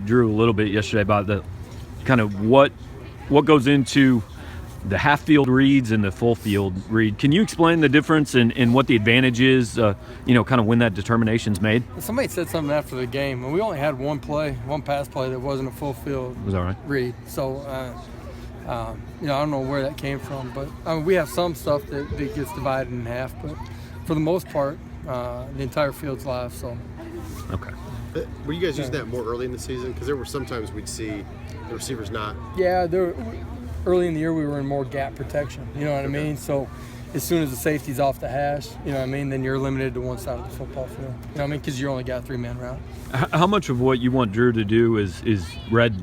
Drew a little bit yesterday about the kind of what goes into the half field reads and the full field read. Can you explain the difference and what the advantage is, kind of when that determination's made? Somebody said something after the game, and we only had one pass play that wasn't a full field read. So, I don't know where that came from, but we have some stuff that gets divided in half, but for the most part, the entire field's live. So, okay. Were you guys using that more early in the season? Because there were sometimes we'd see the receivers not. Yeah, early in the year we were in more gap protection. You know what I mean? So as soon as the safety's off the hash, you know what I mean, then you're limited to one side of the football field. You know what I mean? Because you only got a 3-man route. How much of what you want Drew to do is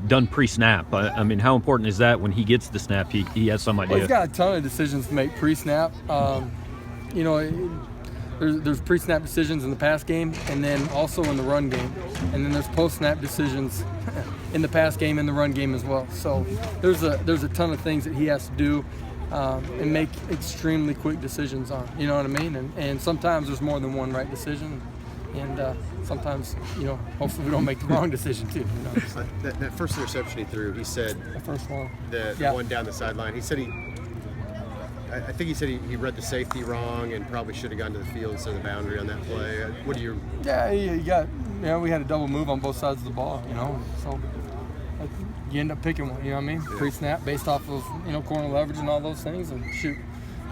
done pre-snap? I mean, how important is that when he gets the snap? He has some idea. Well, he's got a ton of decisions to make pre-snap. There's pre-snap decisions in the pass game and then also in the run game. And then there's post-snap decisions in the pass game and the run game as well. So there's a ton of things that he has to do and make extremely quick decisions on. You know what I mean? And sometimes there's more than one right decision. And sometimes, hopefully we don't make the wrong decision too. That first interception he threw, he said the first one, the one down the sideline. He said I think he said he read the safety wrong and probably should have gone to the field instead of the boundary on that play. What do you? Yeah, we had a double move on both sides of the ball. So you end up picking one. You know what I mean? Yeah. Pre-snap based off of corner leverage and all those things, and shoot.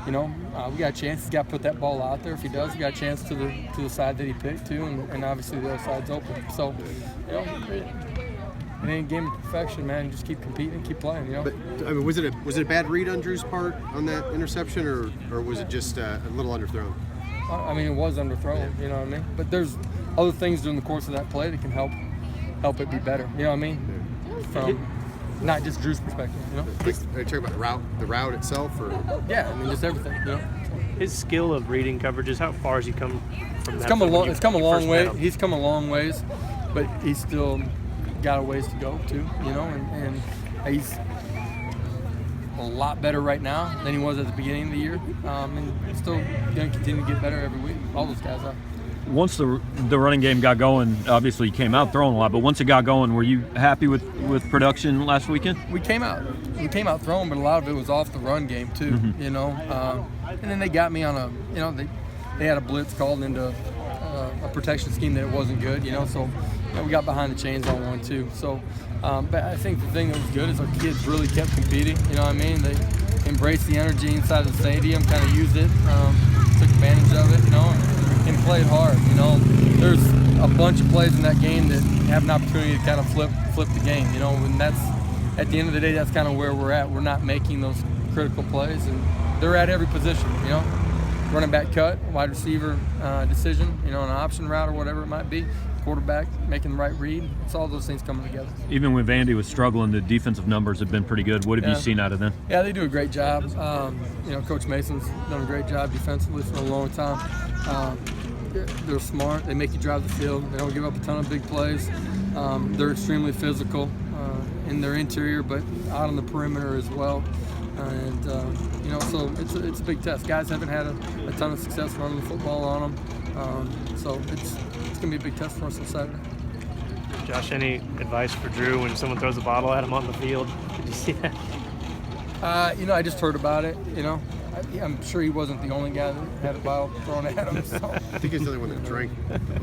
We got a chance. He's got to put that ball out there. If he does, we got a chance to the side that he picked too, and obviously the other side's open. So, it ain't a game of perfection, man. You just keep competing, keep playing. But I mean, was it a bad read on Drew's part on that interception, or was it just a little underthrown? I mean, it was underthrown. You know what I mean? But there's other things during the course of that play that can help it be better. You know what I mean? From not just Drew's perspective. Are you talking about the route itself, or? Yeah, I mean, just everything. His skill of reading coverages, how far has he come from that? It's come a long way. He's come a long ways, but he's still got a ways to go too. And he's a lot better right now than he was at the beginning of the year, and still going to continue to get better every week. All those guys are. Once the running game got going, obviously you came out throwing a lot, but once it got going, were you happy with production last weekend? We came out throwing, but a lot of it was off the run game too. Mm-hmm. And then they got me on they had a blitz called into a protection scheme that it wasn't good. So we got behind the chains on one too. So, but I think the thing that was good is our kids really kept competing. You know what I mean? They embraced the energy inside of the stadium, kind of used it, took advantage of it. And played hard. There's a bunch of plays in that game that have an opportunity to kind of flip the game. And that's at the end of the day, that's kind of where we're at. We're not making those critical plays, and they're at every position. Running back cut, wide receiver decision. An option route or whatever it might be. Quarterback making the right read. It's all those things coming together. Even when Vandy was struggling, the defensive numbers have been pretty good. What have you seen out of them? Yeah, they do a great job. Coach Mason's done a great job defensively for a long time. They're smart. They make you drive the field. They don't give up a ton of big plays. They're extremely physical in their interior, but out on the perimeter as well. And so it's a big test. Guys haven't had a ton of success running the football on them. So it's going to be a big test for us on Saturday. Josh, any advice for Drew when someone throws a bottle at him on the field? Did you see that? I just heard about it. I'm sure he wasn't the only guy that had a bottle thrown at him. So. I think he's the only one that drank the bottle.